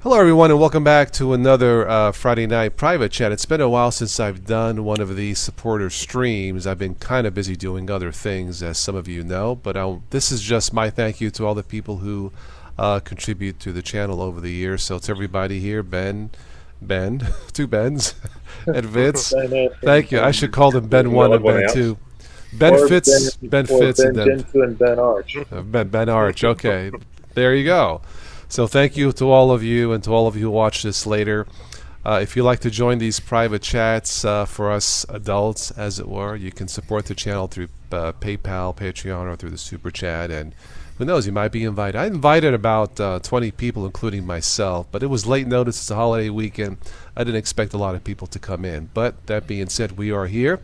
Hello, everyone, and welcome back to another Friday night private chat. It's been a while since I've done one of these supporter streams. I've been kind of busy doing other things, as some of you know, but this is just my thank you to all the people who contribute to the channel over the years. So it's everybody here, Ben, two Bens, and Vince. Thank you. I should call them Ben 1 and Ben 2. Ben Fitz, Ben Fitz, Ben and then Gentoo and Ben Arch. Ben Arch. Okay, there you go. So thank you to all of you and to all of you who watch this later. If you'd like to join these private chats for us adults, as it were, you can support the channel through PayPal, Patreon, or through the Super Chat. And who knows, you might be invited. I invited about 20 people, including myself, but it was late notice. It's a holiday weekend. I didn't expect a lot of people to come in. But that being said, we are here.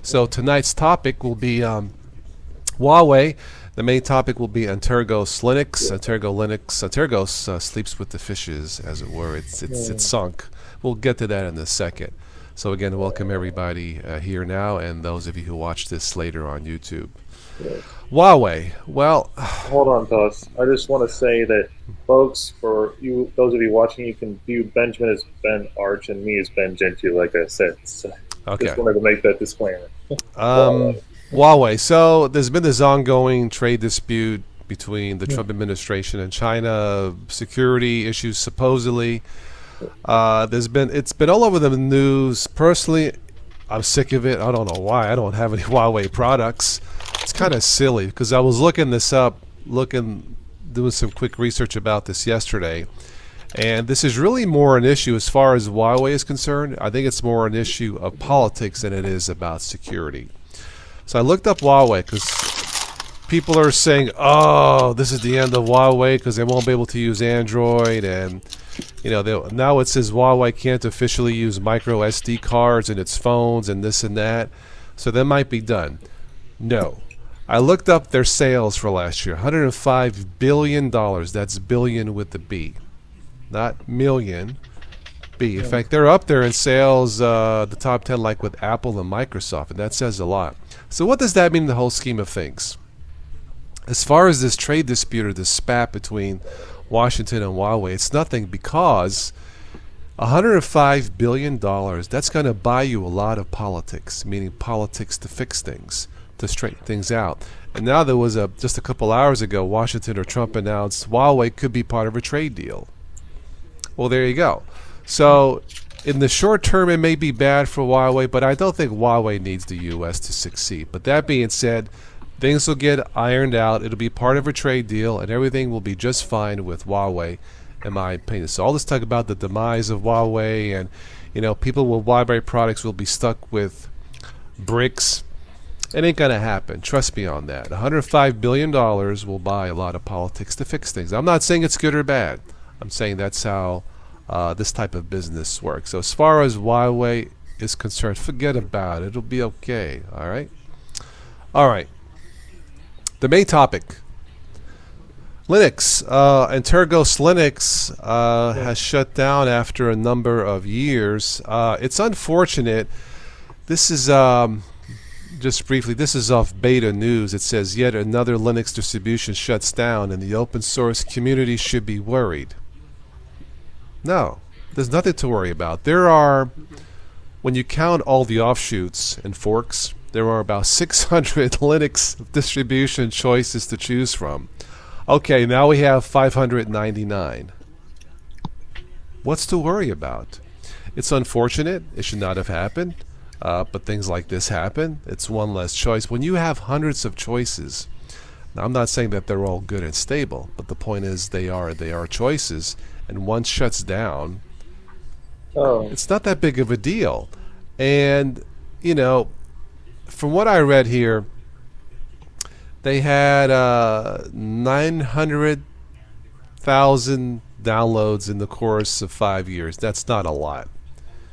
So tonight's topic will be Huawei. The main topic will be Antergos Linux. Antergos sleeps with the fishes, as it were. It's sunk. We'll get to that in a second. So again, welcome everybody here now, and those of you who watch this later on YouTube. Yes. Huawei. Well, hold on, Toss. I just want to say that, folks, for you, those of you watching, you can view Benjamin as Ben Arch and me as Ben Gentoo, like I said. So okay. Just wanted to make that disclaimer. Huawei. So there's been this ongoing trade dispute between the Trump administration and China, security issues supposedly. It's been all over the news. Personally, I'm sick of it. I don't know why. I don't have any Huawei products. It's kind of silly because I was looking this up, doing some quick research about this yesterday. And this is really more an issue as far as Huawei is concerned. I think it's more an issue of politics than it is about security. So I looked up Huawei because people are saying, oh, this is the end of Huawei because they won't be able to use Android. And now it says Huawei can't officially use micro SD cards in its phones and this and that. So that might be done. No. I looked up their sales for last year, $105 billion. That's billion with the B. Not million, B. In fact, they're up there in sales, the top 10, like with Apple and Microsoft, and that says a lot. So what does that mean in the whole scheme of things? As far as this trade dispute or this spat between Washington and Huawei, it's nothing because $105 billion, that's going to buy you a lot of politics, meaning politics to fix things, to straighten things out. And now there was just a couple hours ago, Washington or Trump announced Huawei could be part of a trade deal. Well, there you go. So in the short term, it may be bad for Huawei, but I don't think Huawei needs the U.S. to succeed. But that being said, things will get ironed out. It'll be part of a trade deal, and everything will be just fine with Huawei, in my opinion. So all this talk about the demise of Huawei and, people with Huawei products will be stuck with bricks. It ain't going to happen. Trust me on that. $105 billion will buy a lot of politics to fix things. I'm not saying it's good or bad. I'm saying that's how this type of business works. So as far as Huawei is concerned, forget about it. It'll be okay. All right? All right. The main topic. Linux. Antergos Linux has shut down after a number of years. It's unfortunate. This is... just briefly, this is off Beta News. It says, yet another Linux distribution shuts down and the open source community should be worried. No, there's nothing to worry about. There are, when you count all the offshoots and forks, there are about 600 Linux distribution choices to choose from. Okay, now we have 599. What's to worry about? It's unfortunate. It should not have happened. But things like this happen. It's one less choice. When you have hundreds of choices, now I'm not saying that they're all good and stable, but the point is they are choices, and one shuts down. It's not that big of a deal. And, from what I read here, they had 900,000 downloads in the course of 5 years. That's not a lot.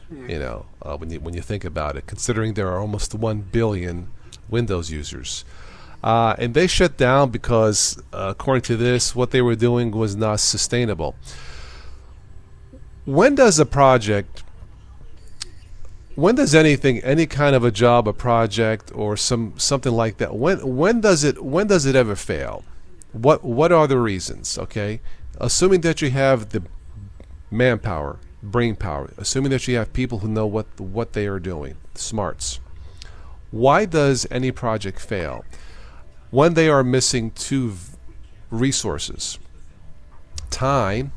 When you think about it, considering there are almost 1 billion Windows users. And they shut down because, according to this, what they were doing was not sustainable. When does any kind of a job, a project, or something like that, when does it ever fail? What are the reasons? Okay, assuming that you have manpower, brain power, assuming that you have people who know what they are doing, smarts. Why does any project fail? When they are missing two resources. Time,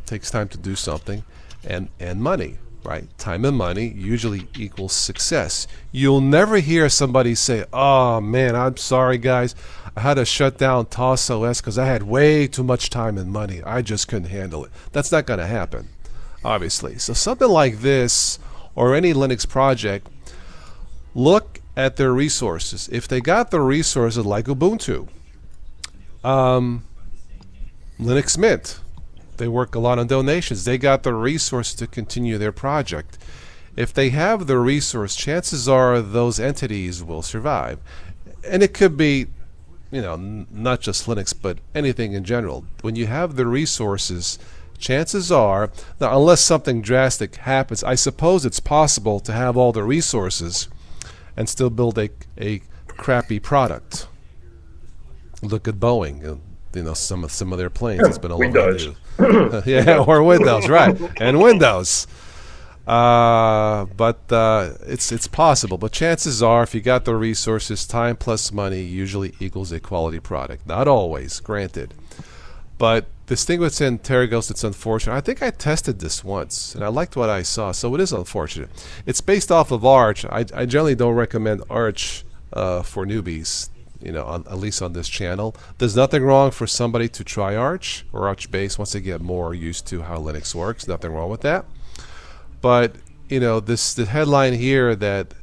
takes time to do something, and money, right? Time and money usually equals success. You'll never hear somebody say, oh man, I'm sorry guys, I had to shut down TOS OS because I had way too much time and money. I just couldn't handle it. That's not going to happen, obviously. So something like this, or any Linux project, look at their resources. If they got the resources like Ubuntu, Linux Mint, they work a lot on donations. They got the resources to continue their project. If they have the resource, chances are those entities will survive. And it could be, not just Linux, but anything in general. When you have the resources, chances are, now unless something drastic happens, I suppose it's possible to have all the resources and still build a crappy product. Look at Boeing. Some of their planes. It's been a Windows. Yeah, or Windows, right? And Windows. But it's possible. But chances are, if you got the resources, time plus money usually equals a quality product. Not always, granted. But this thing with Antergos, it's unfortunate. I think I tested this once, and I liked what I saw, so it is unfortunate. It's based off of Arch. I generally don't recommend Arch for newbies. At least on this channel. There's nothing wrong for somebody to try Arch or Arch-based once they get more used to how Linux works. Nothing wrong with that. But the headline here that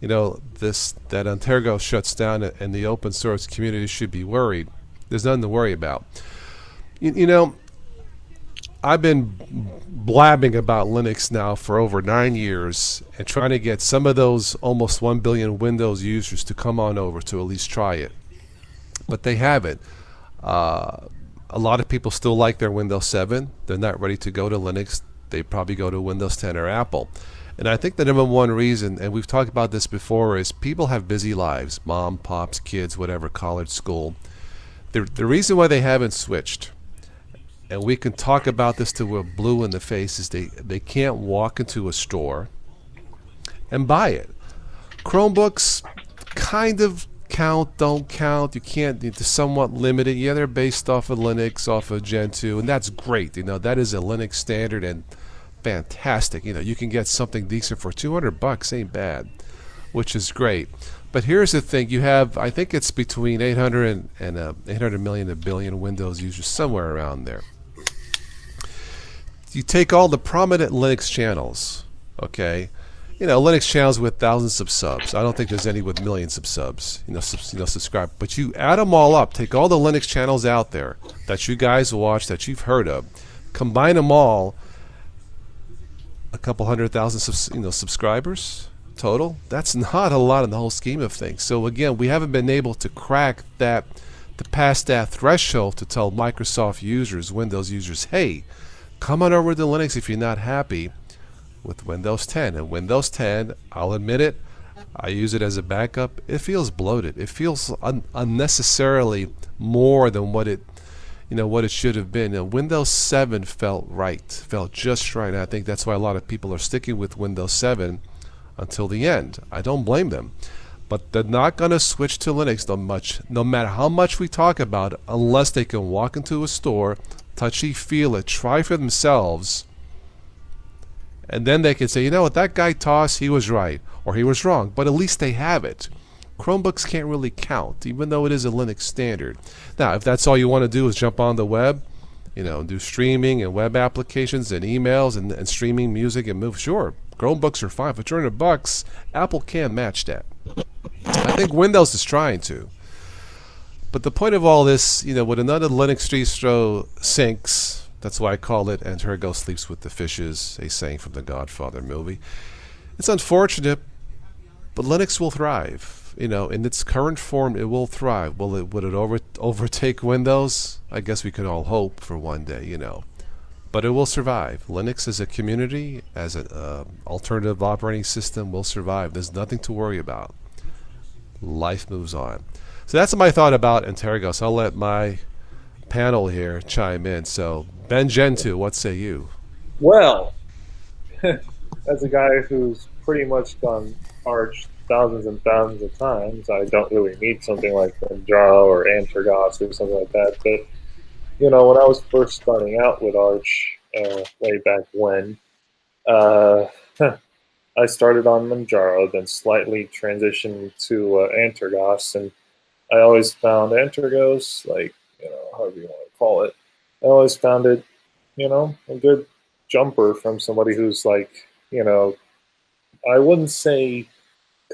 that Antergos shuts down and the open source community should be worried. There's nothing to worry about. I've been blabbing about Linux now for over 9 years and trying to get some of those almost 1 billion Windows users to come on over to at least try it. But they haven't. A lot of people still like their Windows 7. They're not ready to go to Linux. They probably go to Windows 10 or Apple. And I think the number one reason, and we've talked about this before, is people have busy lives. Mom, pops, kids, whatever, college, school. The reason why they haven't switched, and we can talk about this till we're blue in the face, is they can't walk into a store and buy it. Chromebooks kind of count, don't count. You can't, they're somewhat limited. Yeah, they're based off of Linux, off of Gentoo, and that's great. That is a Linux standard and fantastic. You can get something decent for $200, ain't bad, which is great. But here's the thing, you have, I think it's between 800 and 800 million to billion Windows users, somewhere around there. You take all the prominent Linux channels, okay? Linux channels with thousands of subs. I don't think there's any with millions of subs, subscribe. But you add them all up, take all the Linux channels out there that you guys watch, that you've heard of, combine them all, a couple 100,000 subscribers total. That's not a lot in the whole scheme of things. So again, we haven't been able to crack that, to pass that threshold to tell Microsoft users, Windows users, hey, come on over to Linux if you're not happy with Windows 10. And Windows 10, I'll admit it, I use it as a backup. It feels bloated. It feels unnecessarily more than what it should have been. Windows 7 felt just right. And I think that's why a lot of people are sticking with Windows 7 until the end. I don't blame them. But they're not going to switch to Linux no matter how much we talk about it, unless they can walk into a store, touchy, feel it, try for themselves, and then they can say, what, that guy TOS, he was right, or he was wrong, but at least they have it. Chromebooks can't really count, even though it is a Linux standard. Now, if that's all you want to do is jump on the web, do streaming and web applications and emails and streaming music and move, sure, Chromebooks are fine. For $200, Apple can't match that. I think Windows is trying to. But the point of all this, when another Linux distro sinks, that's why I call it Antergos Sleeps with the Fishes, a saying from the Godfather movie. It's unfortunate, but Linux will thrive. In its current form, it will thrive. Would it overtake Windows? I guess we could all hope for one day, But it will survive. Linux as a community, as an alternative operating system, will survive. There's nothing to worry about. Life moves on. So that's my thought about Antergos. I'll let my panel here chime in. So, Ben Gentoo, what say you? Well, as a guy who's pretty much done Arch thousands and thousands of times, I don't really need something like Manjaro or Antergos or something like that. But when I was first starting out with Arch, way back when, uh, I started on Manjaro, then slightly transitioned to Antergos, and I always found Antergos, like, however you want to call it, I always found it, a good jumper from somebody who's like, I wouldn't say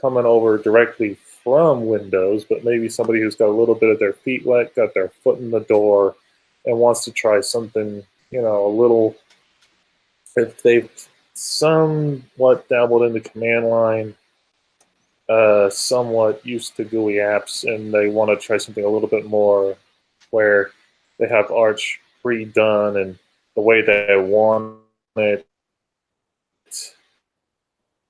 coming over directly from Windows, but maybe somebody who's got a little bit of their feet wet, got their foot in the door, and wants to try something, a little, if they've somewhat dabbled in the command line, somewhat used to GUI apps, and they want to try something a little bit more where they have Arch pre-done and the way they want it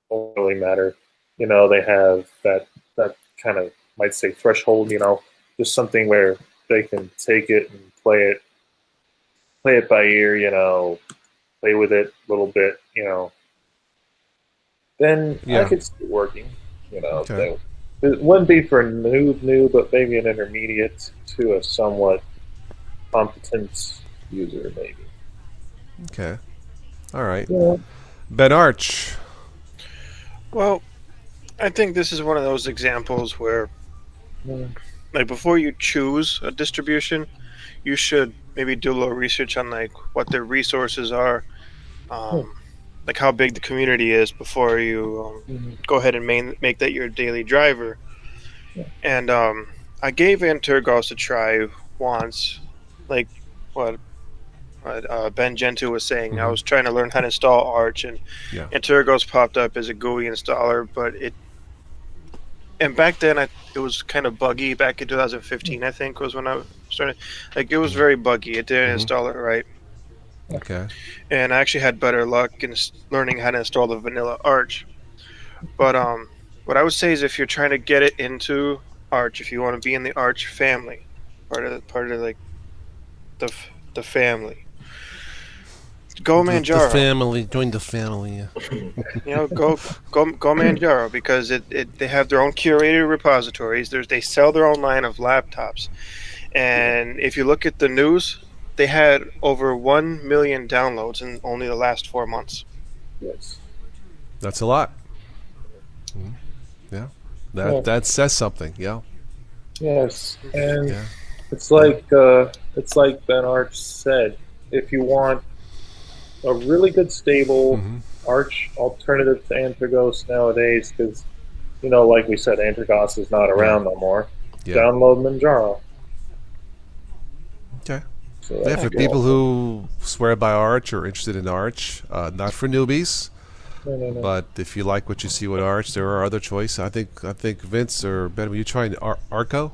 don't really matter. They have that kind of, might say, threshold, just something where they can take it and play it by ear, play with it a little bit, then I could see it working. Okay. It wouldn't be for new, but maybe an intermediate to a somewhat competent user, maybe. Okay. All right. Yeah. Ben Arch. Well, I think this is one of those examples where, Yeah. like, before you choose a distribution, you should maybe do a little research on like what their resources are, like how big the community is before you go ahead and make that your daily driver. Yeah. And I gave Antergos a try once, like what Ben Gentoo was saying. I was trying to learn how to install Arch, and Antergos popped up as a GUI installer, but and back then it was kind of buggy. Back in 2015, I think, was when I started. Like, it was very buggy. It didn't install it right. Okay. And I actually had better luck in learning how to install the vanilla Arch. But what I would say is, if you're trying to get it into Arch, if you want to be in the Arch family, part of like the family, go Manjaro. The family, join the family. Yeah. Go Manjaro, because they have their own curated repositories. They sell their own line of laptops, and if you look at the news, they had over 1 million downloads in only the last 4 months. Yes. That's a lot. Yeah. That says something. Yeah. Yes, and it's like Ben Arch said. If you want a really good, stable Arch alternative to Antergos nowadays, because like we said, Antergos is not around no more. Yeah. Download Manjaro. Okay. So for people who swear by Arch or interested in Arch, not for newbies. No. But if you like what you see with Arch, there are other choices. I think Vince or Ben, were you trying Arco?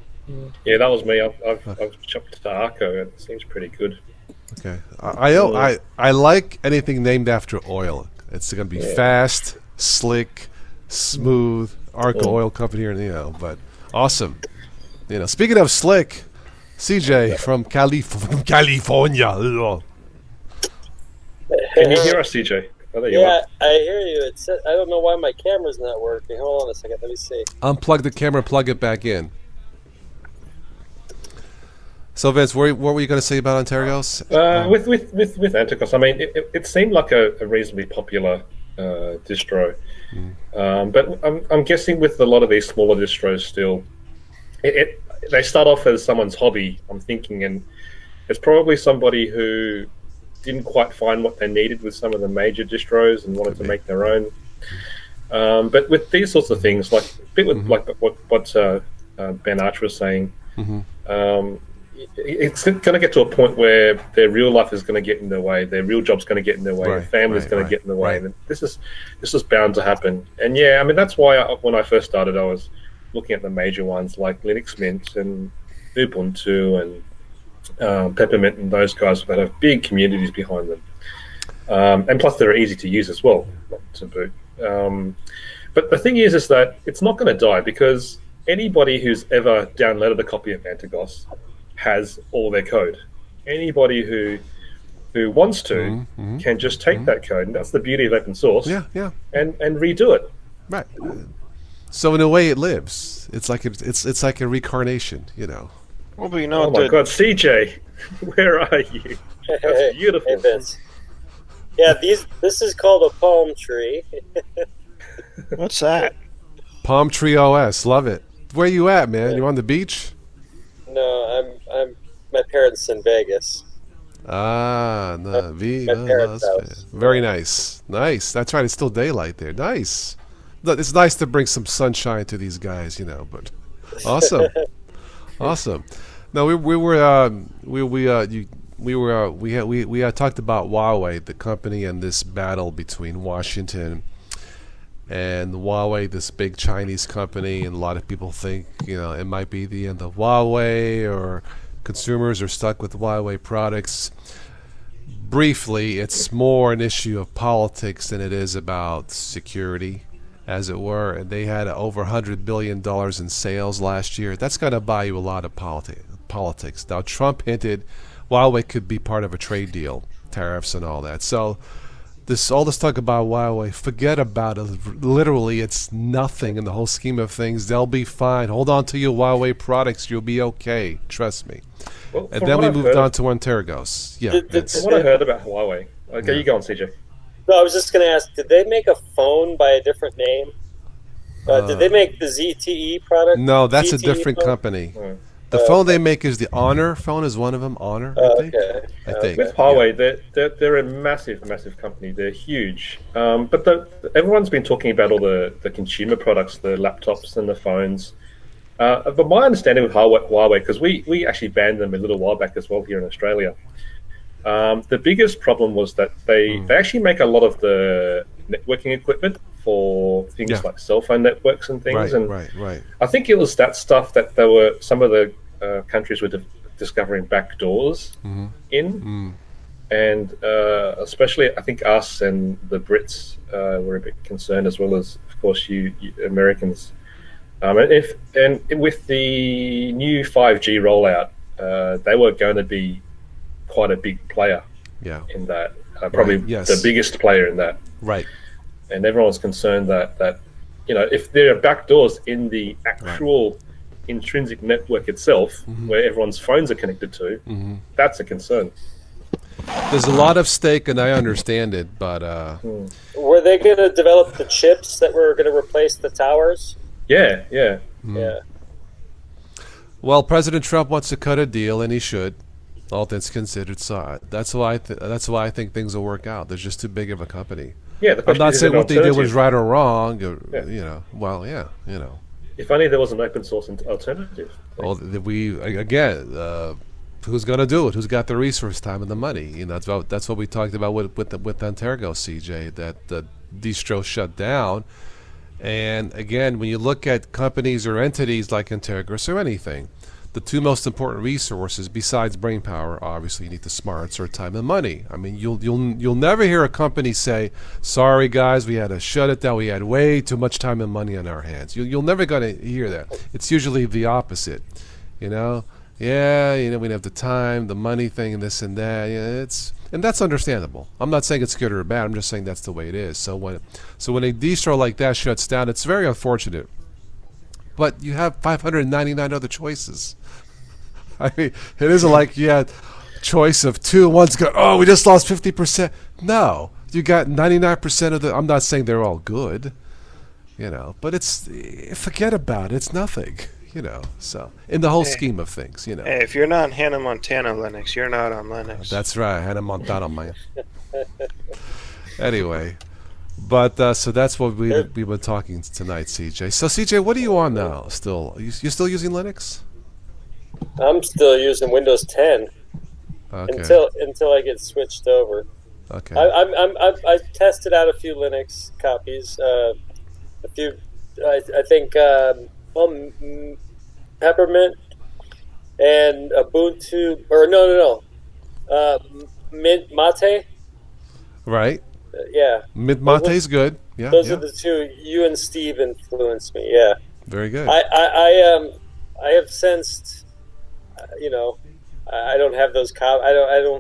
Yeah, that was me. I've jumped to Arco. It seems pretty good. Okay. I like anything named after oil. It's going to be fast, slick, smooth. Arco Oil Company, but awesome. Speaking of slick, CJ from California. Can you hear us, CJ? Oh, there you Yeah, are. I hear you. I don't know why my camera's not working. Hold on a second. Let me see. Unplug the camera, plug it back in. So, Vince, what were you going to say about Antergos? With Antergos, I mean, it seemed like a reasonably popular distro, but I'm guessing with a lot of these smaller distros still, they start off as someone's hobby, I'm thinking, and it's probably somebody who didn't quite find what they needed with some of the major distros and wanted to make their own. But with these sorts of things, like a bit with like what Ben Arch was saying, it's going to get to a point where their real life is going to get in their way, their real job's going to get in their way, their family's going to get in the way, and this is bound to happen. And yeah, I mean, that's why when I first started, I was looking at the major ones like Linux Mint and Ubuntu and Peppermint and those guys that have big communities behind them, and plus they're easy to use as well to boot. But the thing is that it's not going to die, because anybody who's ever downloaded a copy of Antergos has all their code. Anybody who who wants to can just take that code, and that's the beauty of open source. Yeah, yeah. And redo it. Right. So in a way, it lives. It's like it's like a reincarnation, you know. Well, but you know, oh my God, CJ, where are you? That's beautiful. Hey, Vince. Yeah, this is called a palm tree. What's that? Palm Tree OS, love it. Where you at, man? You on the beach? No, I'm my parents in Vegas. Ah, no, my parents' house. Very nice. Nice. That's right. It's still daylight there. Nice. Look, it's nice to bring some sunshine to these guys, you know. But awesome, awesome. No, we had talked about Huawei, the company, and this battle between Washington and Huawei, this big Chinese company, and a lot of people think, you know, it might be the end of Huawei, or consumers are stuck with Huawei products. Briefly, it's more an issue of politics than it is about security, as it were. And they had over $100 billion in sales last year. That's going to buy you a lot of politics. Now, Trump hinted Huawei could be part of a trade deal, tariffs and all that. So all this talk about Huawei, forget about it. Literally, it's nothing in the whole scheme of things. They'll be fine. Hold on to your Huawei products. You'll be okay. Trust me. Well, and then we moved on to Antergos. Yeah. From what I heard about Huawei. Okay, you go on, CJ. No, I was just going to ask, did they make a phone by a different name? Did they make the ZTE product? No, that's ZTE a different phone? company. The phone they make is the Honor phone, is one of them. Honor, I think. Okay. I think. With Huawei, they're a massive company. They're huge. But everyone's been talking about all the consumer products, the laptops and the phones. But my understanding with Huawei, because we actually banned them a little while back as well here in Australia. The biggest problem was that they actually make a lot of the networking equipment for things like cell phone networks and things. Right. I think it was that stuff that some of the countries were discovering backdoors in. And especially I think us and the Brits were a bit concerned, as well as, of course, you Americans. And with the new 5G rollout, they were going to be quite a big player in that, probably the biggest player in that. Right. And everyone's concerned that you know, if there are backdoors in the actual intrinsic network itself, where everyone's phones are connected to, that's a concern. There's a lot of stake, and I understand it, but were they going to develop the chips that were going to replace the towers? Yeah. Yeah. Well, President Trump wants to cut a deal, and he should, all things considered. So that's why I think things will work out. They're just too big of a company. Yeah, I'm not saying what they did was right or wrong. You know, well, you know. If only there was an open source alternative. Well, who's going to do it? Who's got the resource, time, and the money? You know, that's what we talked about with Antergos, CJ. That the distro shut down, and again, when you look at companies or entities like Antergos or anything, the two most important resources besides brain power, obviously, you need the smarts or time and money. I mean, you'll never hear a company say, "Sorry guys, we had to shut it down. We had way too much time and money on our hands." You'll never gonna hear that. It's usually the opposite. You know, we didn't have the time, the money thing, and this and that. And that's understandable. I'm not saying it's good or bad. I'm just saying that's the way it is. So when a distro like that shuts down, it's very unfortunate. But you have 599 other choices. I mean, it isn't like you had choice of two. One's go, oh, we just lost 50%. No, you got 99% of the. I'm not saying they're all good, you know, but forget about it. It's nothing, you know. So in the whole scheme of things, you know. Hey, if you're not on Hannah Montana Linux, you're not on Linux. That's right, Hannah Montana, man. Anyway. But so that's what we've been talking tonight, CJ. So CJ, what are you on now? Still, you still using Linux? I'm still using Windows 10 until I get switched over. Okay. I tested out a few Linux copies. A few, I think, Peppermint and Ubuntu, or no, Mate. Right. Yeah. Mate's good. Yeah. Those are the two. You and Steve influenced me. Yeah. Very good. I have sensed, you know, I don't have those I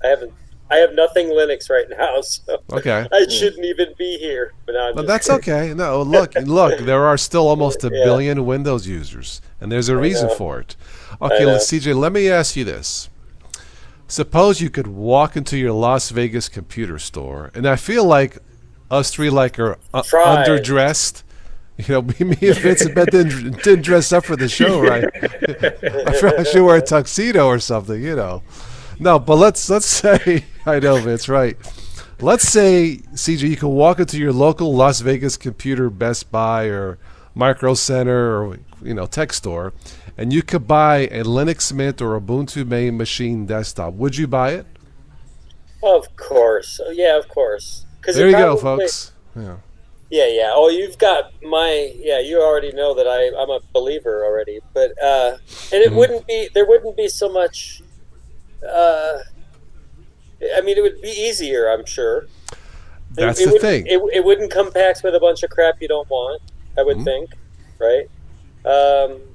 haven't I have nothing Linux right now, so okay. I shouldn't even be here. But that's kidding. Okay. No, look, there are still almost a billion Windows users, and there's a reason for it. Okay, CJ, let me ask you this. Suppose you could walk into your Las Vegas computer store, and I feel like us three are underdressed. Me and Vince and Ben didn't dress up for the show, right? I should wear a tuxedo or something, No, but let's say, I know, Vince, right? Let's say, CJ, you can walk into your local Las Vegas computer Best Buy or Micro Center or tech store, and you could buy a Linux Mint or Ubuntu main machine desktop. Would you buy it? Of course. Yeah, of course. There you go, folks. Yeah. Yeah. Oh, you've got you already know that I'm a believer already. But and it there wouldn't be so much. It would be easier, I'm sure. That's the thing. It wouldn't come packed with a bunch of crap you don't want, I would think, right?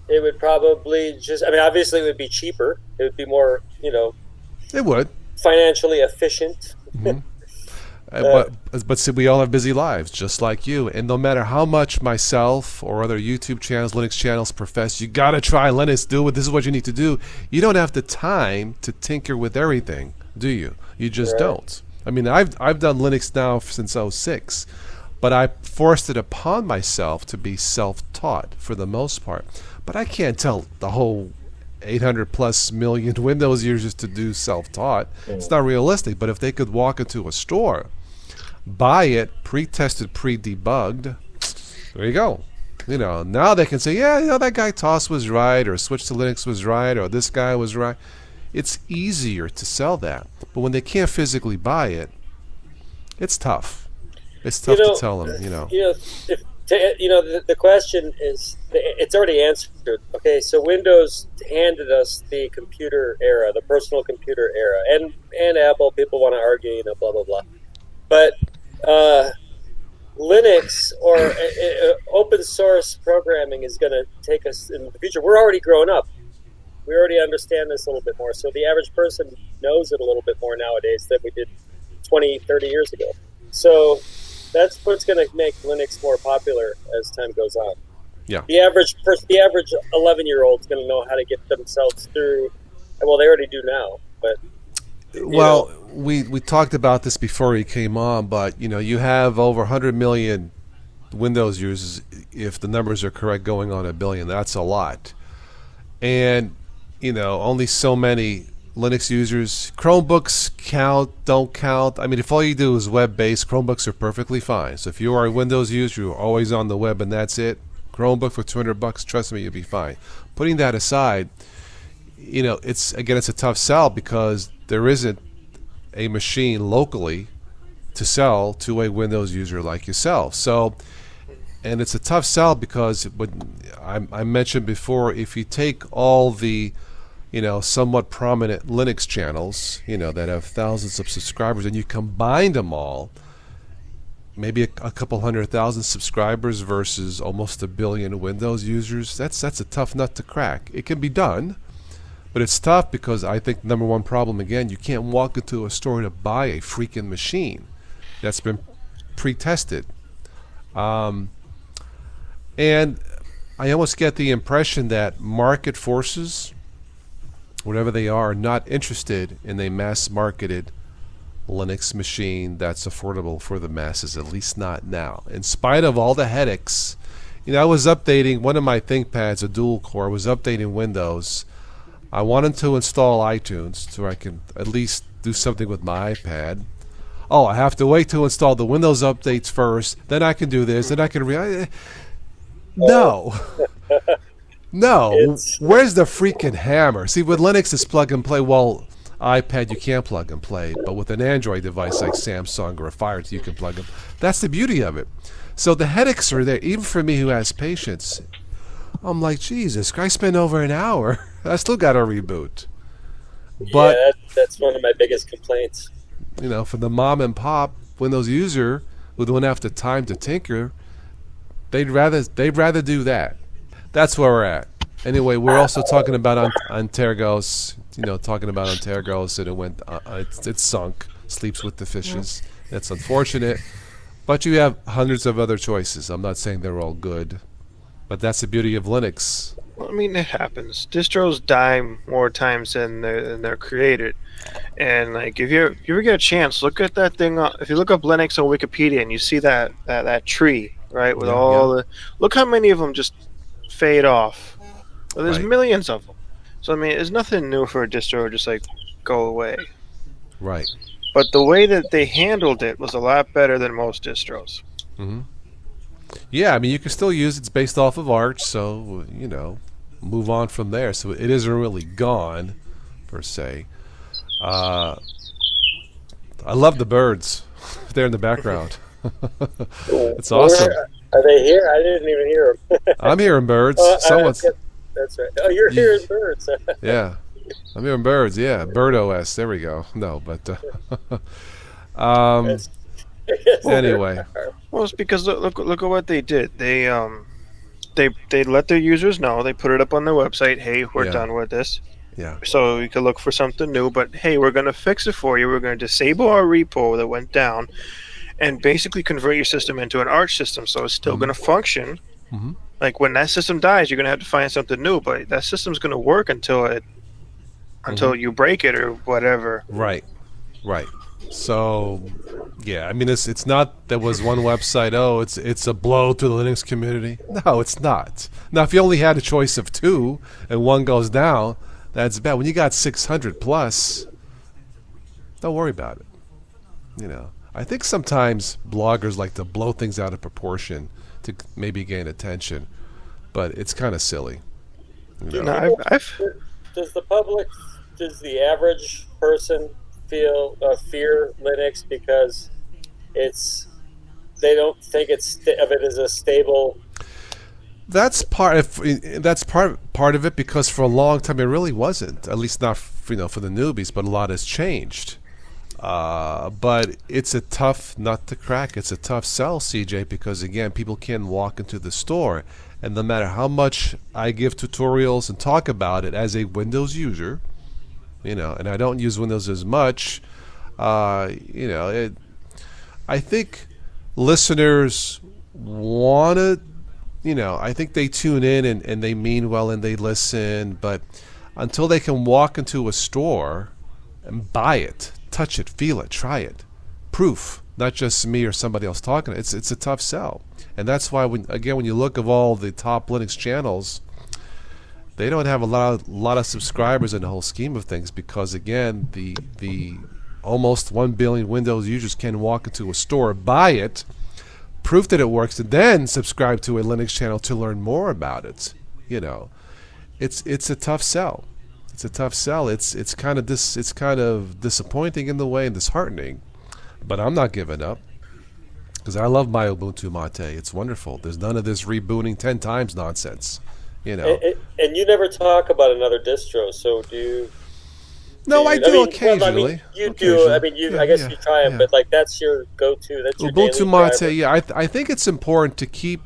It would probably obviously it would be cheaper. It would be more, It would. Financially efficient. Mm-hmm. But see, we all have busy lives, just like you. And no matter how much myself or other YouTube channels, Linux channels profess, you got to try Linux, this is what you need to do. You don't have the time to tinker with everything, do you? You just don't. I've done Linux now since 2006, but I forced it upon myself to be self-taught for the most part. But I can't tell the whole 800 plus million Windows users to do self-taught. It's not realistic. But if they could walk into a store, buy it, pre-tested, pre-debugged, there you go. Now they can say, that guy Toss was right, or Switch to Linux was right, or this guy was right. It's easier to sell that. But when they can't physically buy it, it's tough. It's tough to tell them, The question is, it's already answered. Okay, so Windows handed us the computer era, the personal computer era, and Apple. People want to argue, blah blah blah. But Linux or open source programming is going to take us in the future. We're already grown up. We already understand this a little bit more. So the average person knows it a little bit more nowadays than we did 20, 30 years ago. So that's what's going to make Linux more popular as time goes on. Yeah. The average 11-year-old is going to know how to get themselves through. Well, they already do now, but. We talked about this before he came on, but you have over 100 million Windows users, if the numbers are correct, going on 1 billion. That's a lot, and only so many Linux users. Chromebooks don't count. If all you do is web-based, Chromebooks are perfectly fine. So if you are a Windows user, you're always on the web and that's it. Chromebook for $200, trust me, you'll be fine. Putting that aside, it's a tough sell because there isn't a machine locally to sell to a Windows user like yourself. So, and it's a tough sell because I mentioned before, if you take all the somewhat prominent Linux channels, that have thousands of subscribers, and you combine them all, maybe a couple 100,000 subscribers versus almost 1 billion Windows users, that's a tough nut to crack. It can be done, but it's tough because I think number one problem, again, you can't walk into a store to buy a freaking machine that's been pre-tested. And I almost get the impression that market forces, whatever they are not interested in a mass-marketed Linux machine that's affordable for the masses, at least not now. In spite of all the headaches, I was updating one of my ThinkPads, a dual-core, was updating Windows. I wanted to install iTunes so I can at least do something with my iPad. Oh, I have to wait to install the Windows updates first, then I can do this, then I can No. No, where's the freaking hammer? See, with Linux, it's plug and play. Well, iPad, you can't plug and play, but with an Android device like Samsung or a Fire, you can plug them. That's the beauty of it. So the headaches are there, even for me who has patience. I'm like, Jesus, I spent over an hour. I still got to reboot. But that's one of my biggest complaints. For the mom and pop Windows user who don't have the time to tinker, they'd rather do that. That's where we're at. Anyway, we're also talking about Antergos. Talking about Antergos, and it went. It's sunk. sleeps with the fishes. That's unfortunate. But you have hundreds of other choices. I'm not saying they're all good. But that's the beauty of Linux. Well, I mean, it happens. Distros die more times than they're created. And like, if you ever get a chance, look at that thing. If you look up Linux on Wikipedia and you see that tree, right, with the, look how many of them just fade off. Well, there's millions of them. So I mean, there's nothing new for a distro to just like go away. Right. But the way that they handled it was a lot better than most distros. Mm-hmm. Yeah, I mean, you can still use it. It's based off of Arch, so, move on from there. So it isn't really gone, per se. I love the birds. They're in the background. It's awesome. Are they here? I didn't even hear them. I'm hearing birds. That's right. Oh, you're hearing birds. Yeah. I'm hearing birds, yeah. Bird OS. There we go. No, but... anyway. Well, it's because look at what they did. They let their users know. They put it up on their website. Hey, we're done with this. Yeah. So you could look for something new. But hey, we're going to fix it for you. We're going to disable our repo that went down, and basically convert your system into an Arch system. So it's still going to function. Mm-hmm. Like when that system dies, you're going to have to find something new. But that system's going to work until you break it or whatever. Right. So, yeah, I mean, it's not there was one website, it's a blow to the Linux community. No, it's not. Now, if you only had a choice of two and one goes down, that's bad. When you got 600 plus, don't worry about it. I think sometimes bloggers like to blow things out of proportion to maybe gain attention, but it's kind of silly. Does the average person fear Linux because they don't think of it as a stable? That's part of it, because for a long time it really wasn't. At least not for the newbies, but a lot has changed. But it's a tough nut to crack. It's a tough sell, CJ, because again, people can walk into the store, and no matter how much I give tutorials and talk about it as a Windows user, and I don't use Windows as much, I think listeners want to, I think they tune in and they mean well and they listen, but until they can walk into a store and buy it, touch it, feel it, try it, proof, not just me or somebody else talking, it's a tough sell. And that's why, when you look at all the top Linux channels, they don't have a lot of subscribers in the whole scheme of things, because again, the almost 1 billion Windows users can walk into a store, buy it, proof that it works, and then subscribe to a Linux channel to learn more about it. It's a tough sell. It's a tough sell. It's kind of disappointing in the way and disheartening, but I'm not giving up, because I love my Ubuntu Mate. It's wonderful. There's none of this rebooting 10 times nonsense. And you never talk about another distro, so do you? No, I do occasionally. You do. I mean, I guess you try them, but like that's your go-to. That's your Ubuntu Mate. Yeah, I think it's important to keep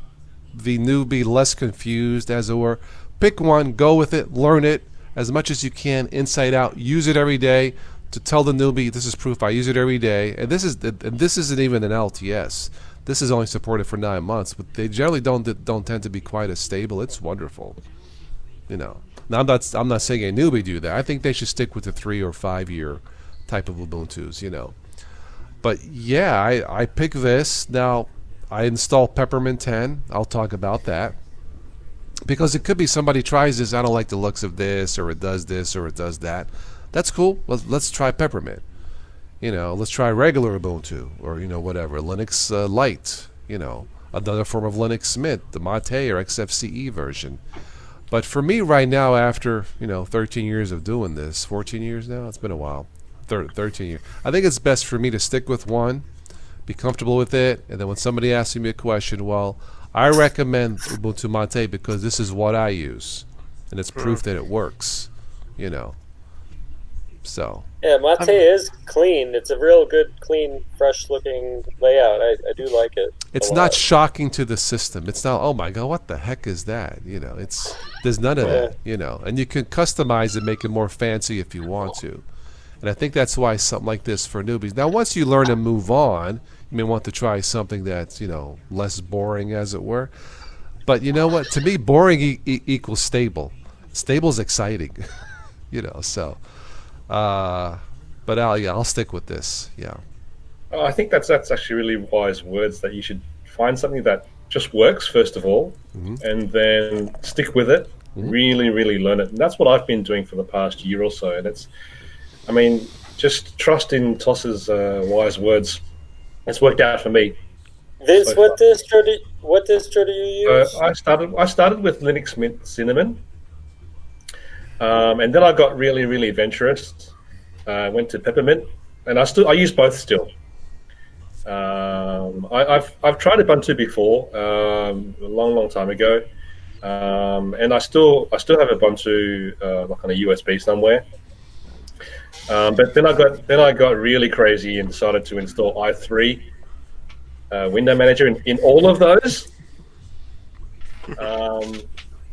the newbie less confused, as it were. Pick one, go with it, learn it as much as you can, inside out. Use it every day. To tell the newbie, this is proof. I use it every day, and this isn't even an LTS. This is only supported for 9 months, but they generally don't tend to be quite as stable. It's wonderful, Now I'm not saying a newbie do that. I think they should stick with the 3 or 5 year type of Ubuntu's, But yeah, I pick this. Now I install Peppermint 10. I'll talk about that, because it could be somebody tries this. I don't like the looks of this, or it does this, or it does that. That's cool. Let's try Peppermint. Let's try regular Ubuntu, or whatever, Linux Lite. Another form of Linux Mint, the Mate or XFCE version. But for me right now, after 13 years of doing this, 14 years now, it's been a while, 13 years. I think it's best for me to stick with one, be comfortable with it, and then when somebody asks me a question, well, I recommend Ubuntu Mate because this is what I use, and it's proof that it works. So. Yeah, Mate is clean. It's a real good, clean, fresh-looking layout. I do like it. It's not shocking to the system. It's not, oh my God, what the heck is that? There's none of that. And you can customize it, make it more fancy if you want to. And I think that's why something like this for newbies. Now, once you learn to move on, you may want to try something that's, less boring, as it were. But you know what? To me, boring equals stable. Stable's exciting, so. But I'll stick with this, yeah. Oh, I think that's actually really wise words, that you should find something that just works, first of all, and then stick with it, really, really learn it. And that's what I've been doing for the past year or so. And just trust in Toss's wise words. It's worked out for me. Vince, what distro do you use? I started with Linux Mint Cinnamon, and then I got really, really adventurous. Went to Peppermint, and I use both still. I've tried Ubuntu before, a long time ago, and I still have Ubuntu like on a USB somewhere. But then I got really crazy and decided to install i3 window manager in all of those,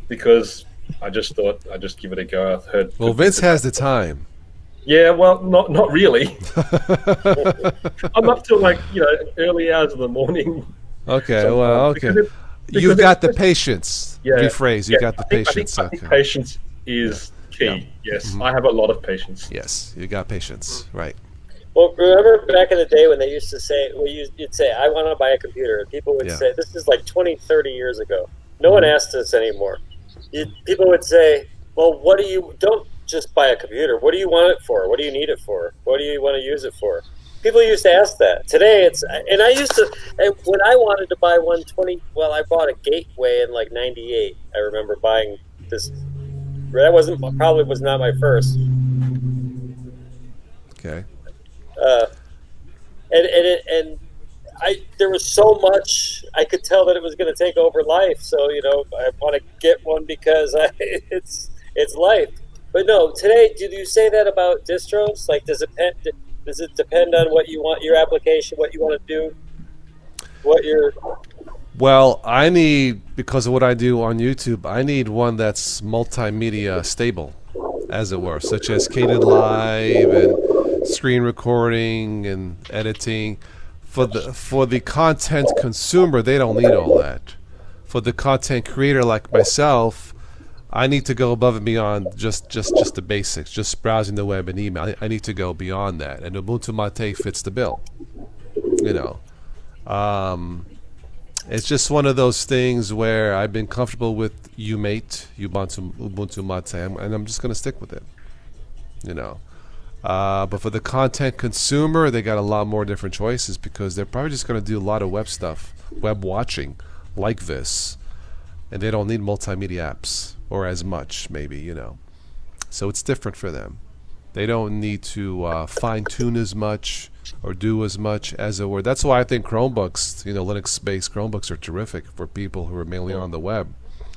because I just thought I'd just give it a go. I've heard. Well, Vince has the time. Yeah, well, not really. I'm up till early hours of the morning. Okay, you've got the patience. Yeah, rephrase. You've got the patience. I think patience is key. Yeah. Yes, I have a lot of patience. Yes, you got patience. Right. Well, remember back in the day when they used to say, you'd say, I want to buy a computer. And people would say, this is like 20, 30 years ago. No one asks this anymore. People would say, well, don't just buy a computer. What do you want it for? What do you need it for? What do you want to use it for? People used to ask that. Today, I used to, when I wanted to buy 120, I bought a Gateway in like 98. I remember buying this. That probably was not my first. Okay. There was so much, I could tell that it was going to take over life. So, I want to get one because it's life. But no, today, did you say that about distros? Like, does it depend on what you want, your application, what you want to do, Well, I need, because of what I do on YouTube, I need one that's multimedia stable, as it were, such as Kdenlive and screen recording and editing. For the content consumer, they don't need all that. For the content creator like myself, I need to go above and beyond just the basics, just browsing the web and email. I need to go beyond that, and Ubuntu Mate fits the bill. It's just one of those things where I've been comfortable with Ubuntu Mate, and I'm just going to stick with it. But for the content consumer, they got a lot more different choices because they're probably just going to do a lot of web stuff, web watching like this, and they don't need multimedia apps or as much, maybe, So it's different for them. They don't need to fine-tune as much or do as much, as it were. That's why I think Chromebooks, Linux-based Chromebooks are terrific for people who are mainly on the web.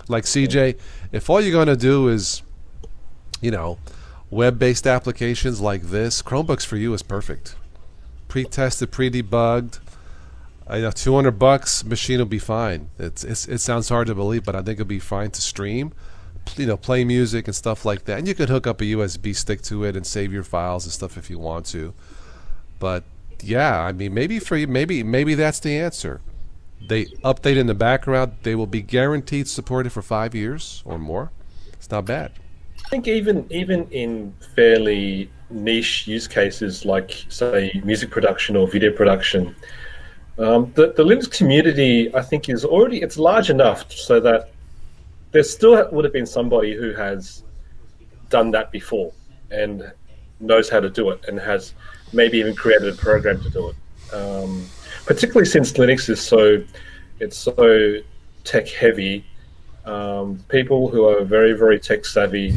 Like CJ, if all you're going to do is, web-based applications like this, Chromebooks for you is perfect. Pre-tested, pre-debugged. $200, machine will be fine. It sounds hard to believe, but I think it'll be fine to stream, play music and stuff like that. And you can hook up a USB stick to it and save your files and stuff if you want to. But yeah, maybe for you, maybe that's the answer. They update in the background. They will be guaranteed supported for 5 years or more. It's not bad. I think even in fairly niche use cases like, say, music production or video production, the Linux community, I think, it's large enough so that there still would have been somebody who has done that before and knows how to do it and has maybe even created a program to do it. Particularly since Linux is so tech heavy, people who are very, very tech savvy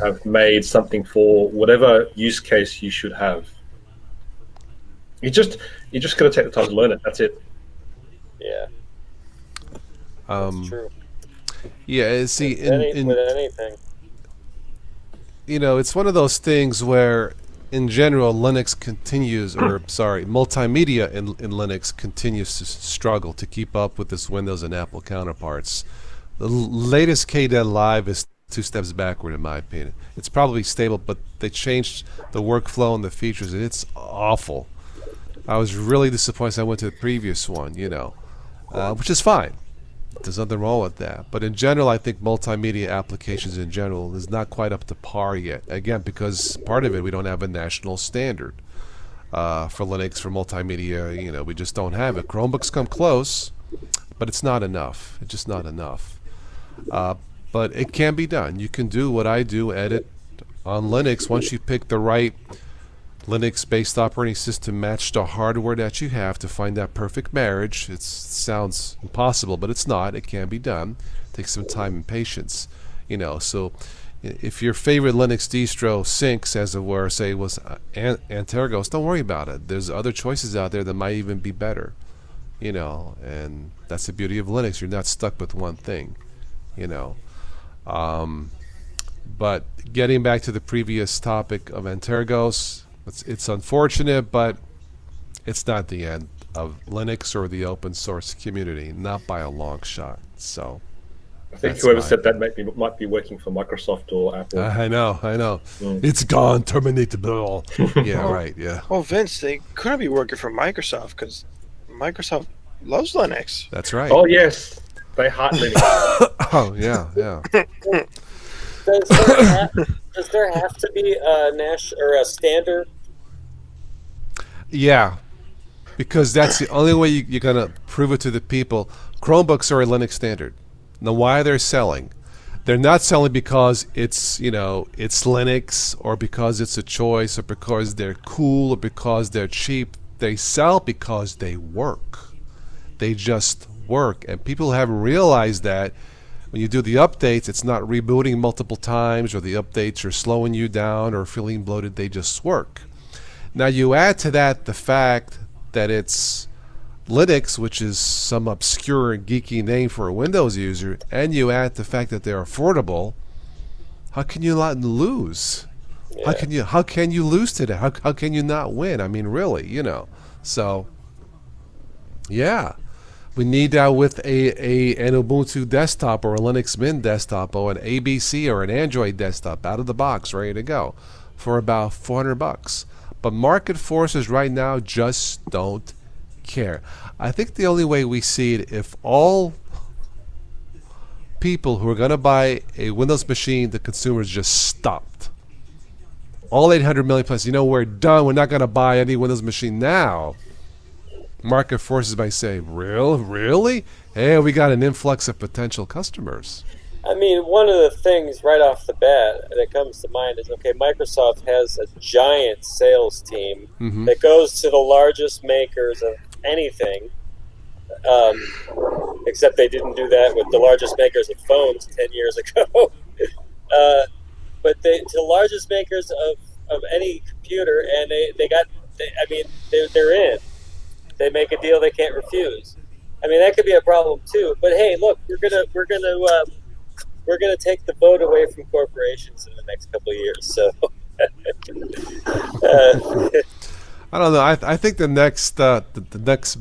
have made something for whatever use case you should have. You just got to take the time to learn it. That's it. Yeah. That's true. Yeah. See, with anything, it's one of those things where, in general, Linux multimedia in Linux continues to struggle to keep up with this Windows and Apple counterparts. The latest Kdenlive is 2 steps backward in my opinion. It's probably stable, but they changed the workflow and the features, and it's awful. I was really disappointed I went to the previous one, which is fine. There's nothing wrong with that. But in general, I think multimedia applications in general is not quite up to par yet. Again, because part of it, we don't have a national standard for Linux, for multimedia. We just don't have it. Chromebooks come close, but it's not enough. It's just not enough. But it can be done. You can do what I do, edit on Linux. Once you pick the right Linux-based operating system matched to hardware that you have to find that perfect marriage. It sounds impossible, but it's not. It can be done. It takes some time and patience. So if your favorite Linux distro syncs, as it were, say was Antergos, don't worry about it. There's other choices out there that might even be better. And that's the beauty of Linux. You're not stuck with one thing. But getting back to the previous topic of Antergos, it's unfortunate, but it's not the end of Linux or the open source community, not by a long shot. So I think whoever said that might be working for Microsoft or Apple. I know. It's gone, terminatable. Yeah, right. Yeah. Well, Vince, they couldn't be working for Microsoft because Microsoft loves Linux. That's right. Oh yes, they heart Linux. Oh yeah. Does there have to be a standard? Yeah, because that's the only way you're going to prove it to the people. Chromebooks are a Linux standard. Now, why they're selling? They're not selling because it's Linux, or because it's a choice, or because they're cool, or because they're cheap. They sell because they work. They just work, and people haven't realized that. When you do the updates, it's not rebooting multiple times, or the updates are slowing you down or feeling bloated. They just work. Now you add to that the fact that it's Linux, which is some obscure and geeky name for a Windows user, and you add the fact that they're affordable. How can you not lose? Yeah. How can you lose to that? How can you not win? I mean, really, So, yeah. We need that with an Ubuntu desktop, or a Linux Mint desktop, or an ABC or an Android desktop out of the box, ready to go, for about $400. But market forces right now just don't care. I think the only way we see it, if all people who are going to buy a Windows machine, the consumers just stopped. All 800 million plus, we're done. We're not going to buy any Windows machine now. Market forces might say, really? Hey, we got an influx of potential customers. I mean, one of the things right off the bat that comes to mind is, Microsoft has a giant sales team that goes to the largest makers of anything, except they didn't do that with the largest makers of phones 10 years ago. But to the largest makers of any computer, and they're in. They make a deal they can't refuse. I mean, that could be a problem too. But hey, look, we're gonna take the vote away from corporations in the next couple of years. So I don't know. I think the next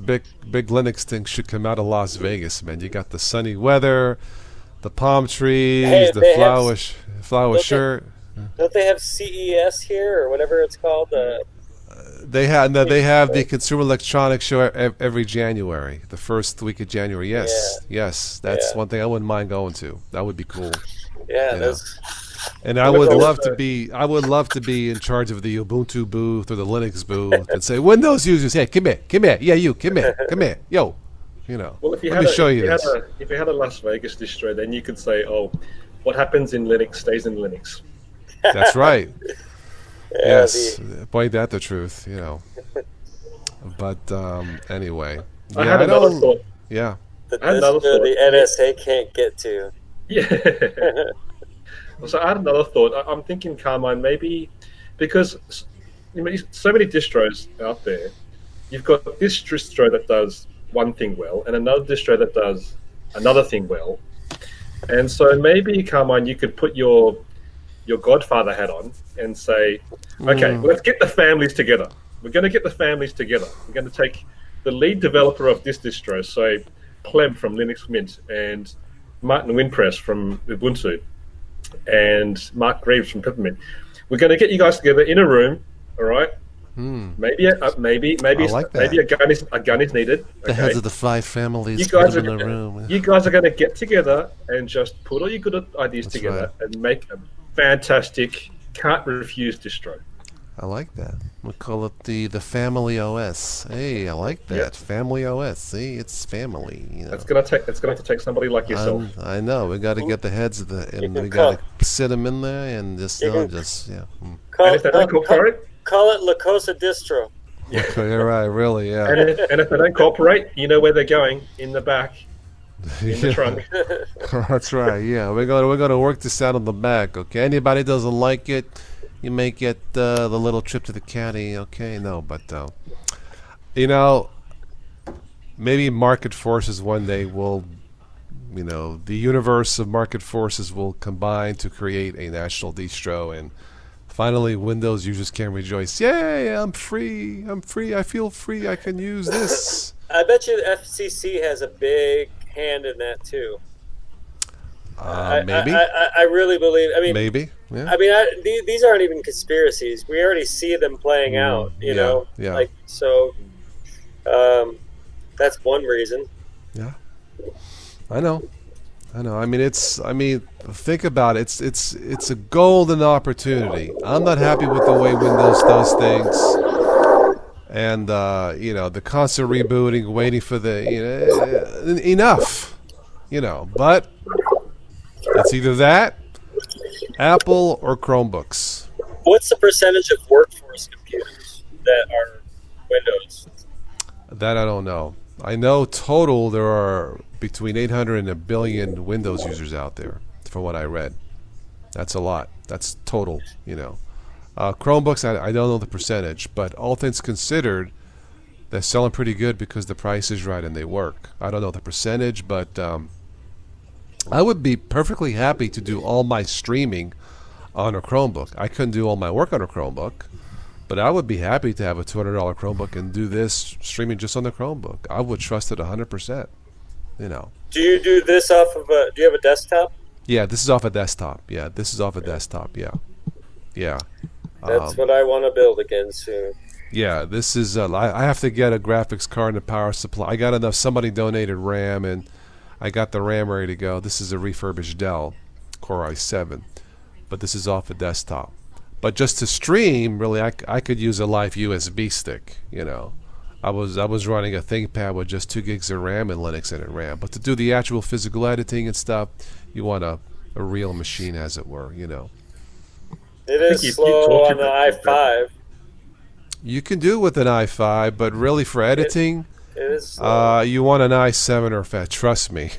big Linux thing should come out of Las Vegas, man. You got the sunny weather, the palm trees, the flower shirt. Don't they have CES here or whatever it's called? They have the Consumer Electronics Show every January, the first week of January. Yes, that's one thing I wouldn't mind going to. That would be cool. Yeah, and I would love to be in charge of the Ubuntu booth or the Linux booth and say, Windows users, hey, come here, yeah, you, come here, yo, Well, if you had a Las Vegas distro, then you could say, oh, what happens in Linux stays in Linux. That's right. Yes, boy, that's the truth, But anyway, I had another thought. Yeah, the NSA can't get to. Yeah. So I had another thought. I'm thinking, Carmine, maybe because so many distros out there, you've got this distro that does one thing well, and another distro that does another thing well, and so maybe, Carmine, you could put your godfather hat on and say, okay, let's get the families together. We're going to get the families together. We're going to take the lead developer of this distro, say Pleb from Linux Mint and Martin Windpress from Ubuntu, and Mark Greaves from Peppermint. We're going to get you guys together in a room, all right? Maybe a gun is needed. The heads of the 5 families you guys in a room. You guys are going to get together and just put all your good ideas together and make a fantastic, can't refuse distro. I like that. We'll call it the Family OS. Hey, I like that. Yep. Family OS. See, it's family. You know. It's gonna have to take somebody like yourself. I know. We got to get the heads of and we got to sit them in there and just Call and if they don't cooperate, call it La Cosa Distro. Yeah, you're right. Really, yeah. And if they don't cooperate, you know where they're going, in the back, in the trunk. That's right. Yeah, we're gonna work this out on the back. Okay. Anybody doesn't like it, you may get the little trip to the caddy. Okay. No, but maybe market forces one day will, the universe of market forces will combine to create a national distro, and finally Windows users can rejoice. Yay! I'm free. I feel free. I can use this. I bet you the FCC has a big hand in that too. Maybe. I really believe. I mean, maybe. Yeah. I mean, these aren't even conspiracies. We already see them playing out. You know. Yeah. Like so. That's one reason. Yeah. I know. I mean, think about it. It's a golden opportunity. I'm not happy with the way Windows does things, and the constant rebooting, waiting for enough. But it's either that, Apple, or Chromebooks. What's the percentage of workforce computers that are Windows? That I don't know. I know total there are between 800 and 1 billion Windows users out there, from what I read. That's a lot. That's total, Chromebooks, I don't know the percentage, but all things considered, they're selling pretty good because the price is right and they work. I don't know the percentage, but I would be perfectly happy to do all my streaming on a Chromebook. I couldn't do all my work on a Chromebook, but I would be happy to have a $200 Chromebook and do this streaming just on the Chromebook. I would trust it 100%. Do you do this off of do you have a desktop? Yeah, this is off a desktop. Yeah, this is off a desktop. Yeah. That's what I want to build again soon. Yeah, this is. I have to get a graphics card and a power supply. I got enough. Somebody donated RAM, and I got the RAM ready to go. This is a refurbished Dell Core i7, but this is off a desktop. But just to stream, really, I could use a live USB stick. I was running a ThinkPad with just 2 gigs of RAM and Linux in it RAM. But to do the actual physical editing and stuff, you want a real machine, as it were. It is slow on the i5. You can do it with an i5, but really for editing, it is slow. You want an i7 or FAT. Trust me.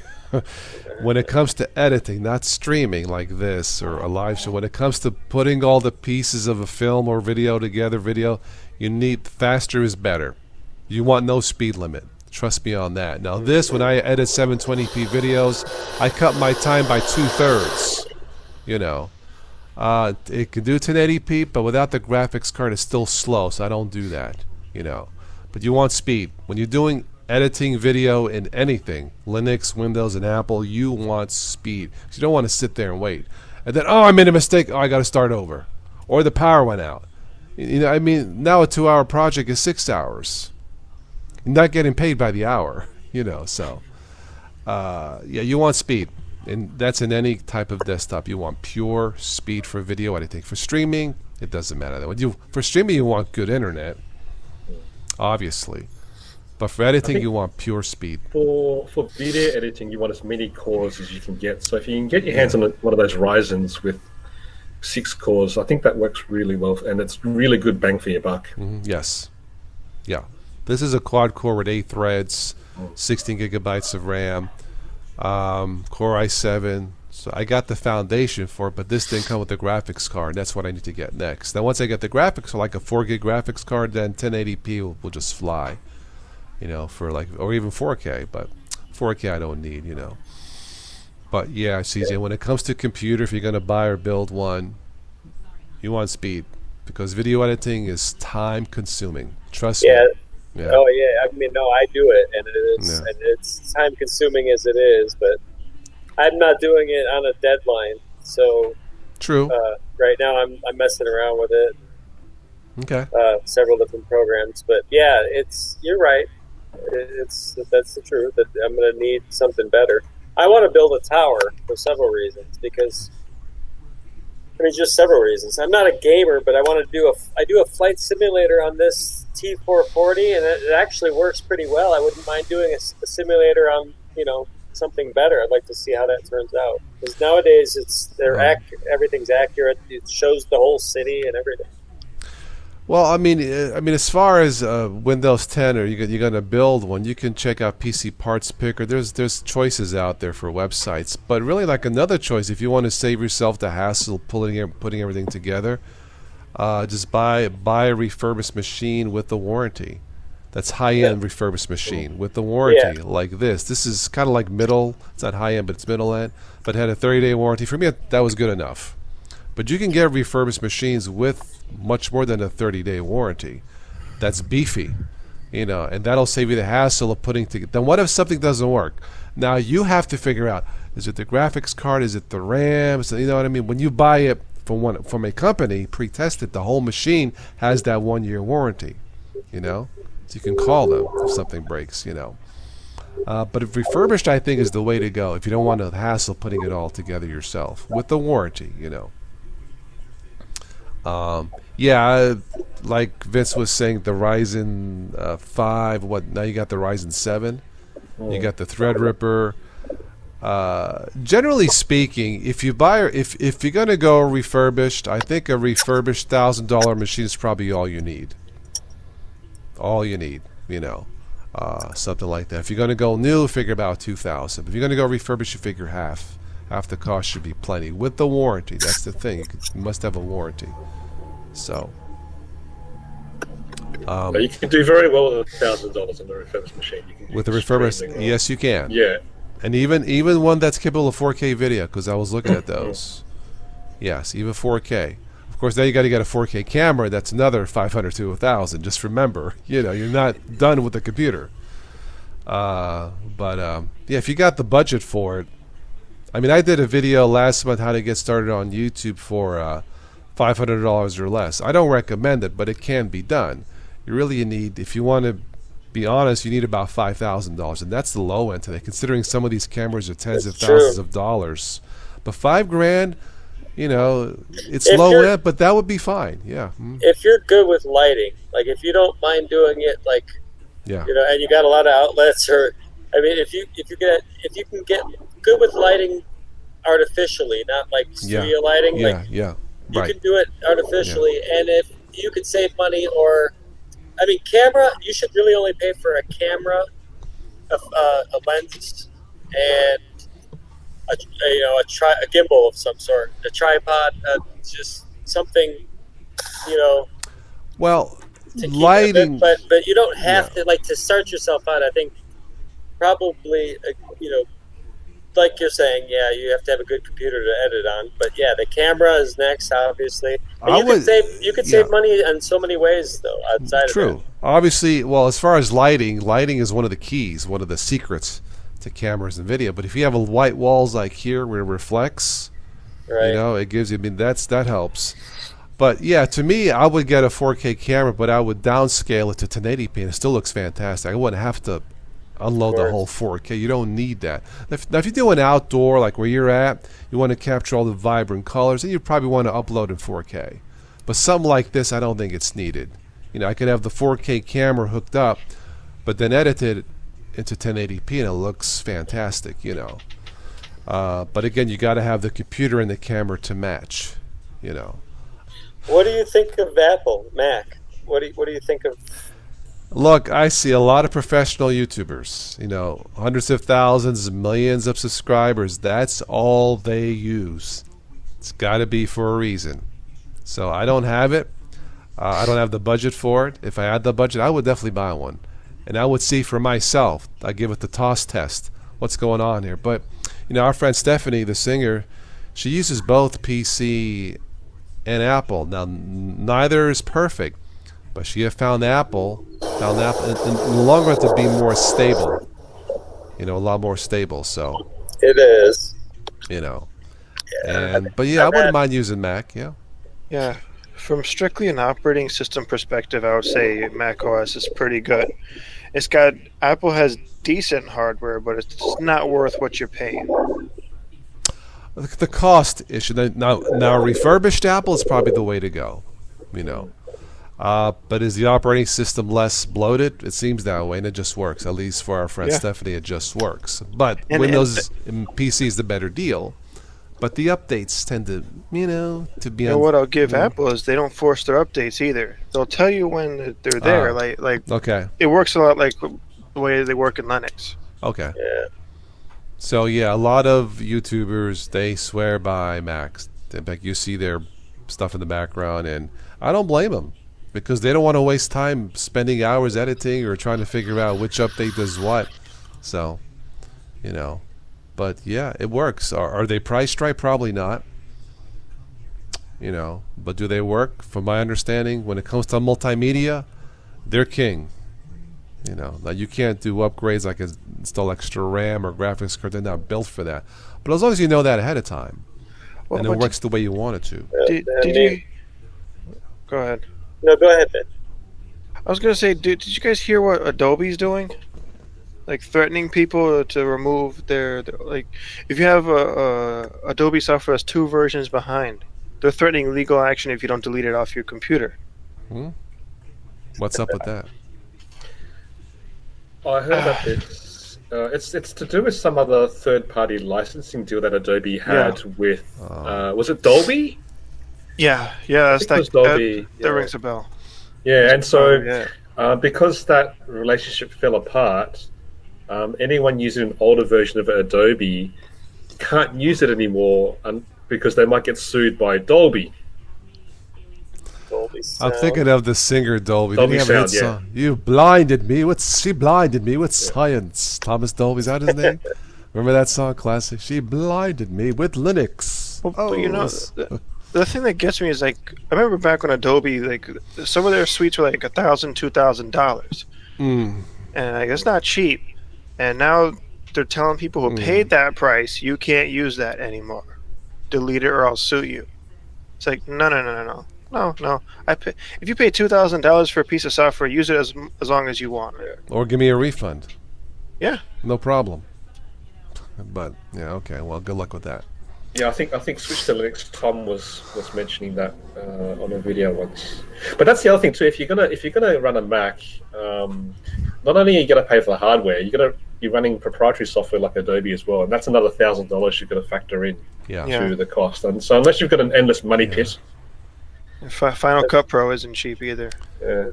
When it comes to editing, not streaming like this or a live show, when it comes to putting all the pieces of a film or video together, you need faster is better. You want no speed limit. Trust me on that. Now this, when I edit 720p videos, I cut my time by 2/3. It can do 1080p, but without the graphics card, it's still slow, so I don't do that. But you want speed. When you're doing editing video in anything, Linux, Windows, and Apple, you want speed. You don't want to sit there and wait. And then, I made a mistake. I got to start over. Or the power went out. Now a 2-hour project is 6 hours. You're not getting paid by the hour, so you want speed, and that's in any type of desktop. You want pure speed for video editing. For streaming, it doesn't matter. For streaming, you want good internet, obviously, but for editing, you want pure speed. For video editing, you want as many cores as you can get. So if you can get your hands on one of those Ryzens with 6 cores, I think that works really well, and it's really good bang for your buck. Mm-hmm. Yes, yeah. This is a quad core with 8 threads, 16 gigabytes of RAM, Core i7. So I got the foundation for it, but this didn't come with the graphics card. That's what I need to get next. Then once I get the graphics, like a 4 gig graphics card, then 1080p will just fly, for or even 4K. But 4K I don't need, But yeah, CJ, when it comes to computer, if you're going to buy or build one, you want speed, because video editing is time consuming. Trust me. Yeah. Oh yeah, I do it, and and it's time consuming as it is, but I'm not doing it on a deadline. So True. Right now, I'm messing around with it. Okay. Several different programs, but yeah, you're right. That's the truth. That I'm going to need something better. I want to build a tower for several reasons because. I mean, just several reasons. I'm not a gamer, but I want to do a flight simulator on this T440, and it actually works pretty well. I wouldn't mind doing a simulator on, something better. I'd like to see how that turns out. Because nowadays, everything's accurate. It shows the whole city and everything. Well, I mean, as far as Windows 10 or you're going to build one, you can check out PC Parts Picker. There's choices out there for websites, but really, like another choice, if you want to save yourself the hassle putting everything together, just buy a refurbished machine with the warranty. That's high-end refurbished machine with the warranty, like this. This is kind of like middle. It's not high-end, but it's middle-end. But it had a 30-day warranty. For me, that was good enough. But you can get refurbished machines with much more than a 30-day warranty. That's beefy, and that'll save you the hassle of putting together. Then what if something doesn't work? Now you have to figure out, is it the graphics card? Is it the RAM? So, you know what I mean? When you buy it from a company, pre-tested, the whole machine has that 1-year warranty, so you can call them if something breaks, But if refurbished, I think, is the way to go if you don't want to hassle putting it all together yourself with the warranty, like Vince was saying, the Ryzen 5. Now you got the Ryzen 7. You got the Threadripper. Generally speaking, if you're gonna go refurbished, I think a refurbished $1,000 machine is probably all you need. Something like that. If you're gonna go new, figure about $2,000. If you're gonna go refurbished, you figure half. Half the cost should be plenty with the warranty. That's the thing. You must have a warranty. So you can do very well with $1,000 on the refurbished machine. With the refurbished, yes, you can. Yeah, and even one that's capable of 4K video, because I was looking at those. Yes, even 4K. Of course, now you got to get a 4K camera. That's another $500 to $1,000. Just remember, you're not done with the computer. If you got the budget for it. I mean, I did a video last month how to get started on YouTube for $500 or less. I don't recommend it, but it can be done. You need, if you want to be honest, you need about $5,000, and that's the low end today, considering some of these cameras are tens of thousands of dollars. But $5,000, it's low end, but that would be fine. Yeah. If you're good with lighting, like if you don't mind doing it, and you got a lot of outlets, if you can get good with lighting artificially, not like studio lighting. You can do it artificially, and if you can save money, camera, you should really only pay for a camera, a lens, and a gimbal of some sort, a tripod, just something, Well, lighting, but you don't have to start yourself out. I think probably like you're saying, you have to have a good computer to edit on. But the camera is next, obviously. You could save money in so many ways, though, outside True. of that. Obviously, well, as far as lighting is one of the keys, one of the secrets to cameras and video. But if you have white walls like here where it reflects, it gives you, that helps. But to me, I would get a 4K camera, but I would downscale it to 1080p, and it still looks fantastic. I wouldn't have to unload the whole 4K. You don't need that. Now, if you're doing outdoor, like where you're at, you want to capture all the vibrant colors, then you probably want to upload in 4K. But something like this, I don't think it's needed. I could have the 4K camera hooked up, but then edit it into 1080p, and it looks fantastic, But again, you got to have the computer and the camera to match, What do you think of Apple, Mac? What do you think of? Look, I see a lot of professional YouTubers, hundreds of thousands, millions of subscribers. That's all they use. It's got to be for a reason. So I don't have it. I don't have the budget for it. If I had the budget, I would definitely buy one. And I would see for myself. I give it the toss test. What's going on here? But, our friend Stephanie, the singer, she uses both PC and Apple. Now, neither is perfect. But she has found Apple in the long run to be more stable. A lot more stable. So it is. But yeah, I wouldn't mind using Mac. Yeah. Yeah. From strictly an operating system perspective, I would say Mac OS is pretty good. Apple has decent hardware, but it's not worth what you're paying. The cost issue. Now refurbished Apple is probably the way to go. But is the operating system less bloated? It seems that way, and it just works. At least for our friend Stephanie, it just works. But Windows and PC is the better deal. But the updates tend to, to be. And what I'll give Apple is they don't force their updates either. They'll tell you when they're there. Okay. It works a lot like the way they work in Linux. Okay. Yeah. So yeah, a lot of YouTubers, they swear by Macs. In fact, you see their stuff in the background, and I don't blame them because they don't want to waste time spending hours editing or trying to figure out which update does what. So, but yeah, it works. Are they priced right? Probably not. But do they work? From my understanding, when it comes to multimedia, they're king. Now you can't do upgrades like install extra RAM or graphics card. They're not built for that. But as long as you know that ahead of time, and it works the way you want it to. Did you? Go ahead. No, go ahead, Ben. I was gonna say, did you guys hear what Adobe's doing? Like threatening people to remove their if you have Adobe software that's 2 versions behind, they're threatening legal action if you don't delete it off your computer. What's up with that? I heard that it's to do with some other third-party licensing deal that Adobe had with was it Dolby? Yeah, that's Dolby. That rings a bell. Yeah, and so because that relationship fell apart, anyone using an older version of Adobe can't use it anymore because they might get sued by Dolby. I'm thinking of the singer Dolby. Dolby Didn't he have a Sound, hit song? You blinded me with science. Thomas Dolby, is that his name? Remember that song, classic? She blinded me with Linux. But the thing that gets me is I remember back when Adobe some of their suites were like $1,000, $2,000, and it's not cheap. And now they're telling people who paid that price you can't use that anymore. Delete it or I'll sue you. It's like no. If you pay $2,000 for a piece of software, use it as long as you want. Or give me a refund. Yeah, no problem. But okay. Well, good luck with that. Yeah, I think Switch to Linux. Tom was mentioning that on a video once. But that's the other thing too. If you're gonna run a Mac, not only are you gonna pay for the hardware, you're gonna be running proprietary software like Adobe as well, and that's another $1,000 you've got to factor in to the cost. And so unless you've got an endless money pit. Final Cut Pro isn't cheap either. Yeah.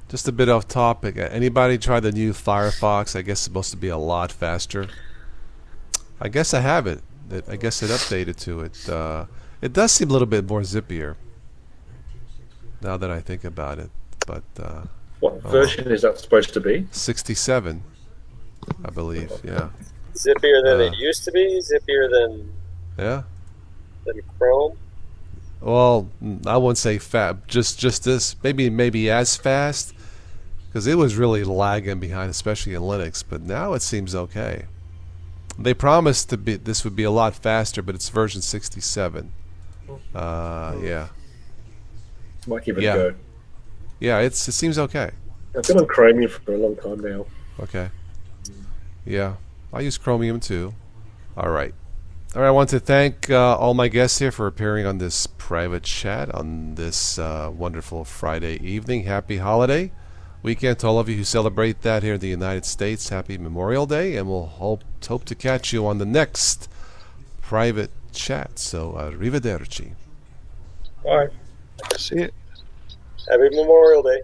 Just a bit off topic. Anybody try the new Firefox? I guess it's supposed to be a lot faster. I guess I have it. I guess it updated to it. It does seem a little bit more zippier now that I think about it. But what version is that supposed to be? 67, I believe. Yeah. Zippier than it used to be. Zippier than Chrome. Well, I wouldn't say fast. Just this. Maybe as fast, because it was really lagging behind, especially in Linux. But now it seems okay. They promised this would be a lot faster, but it's version 67. Yeah. Might give it a go. Yeah, it seems okay. I've been on Chromium for a long time now. Okay. Yeah, I use Chromium too. All right. I want to thank all my guests here for appearing on this private chat on this wonderful Friday evening. Happy holiday weekend to all of you who celebrate that here in the United States. Happy Memorial Day, and we'll hope to catch you on the next private chat. So, arrivederci. Bye. See it. Happy Memorial Day.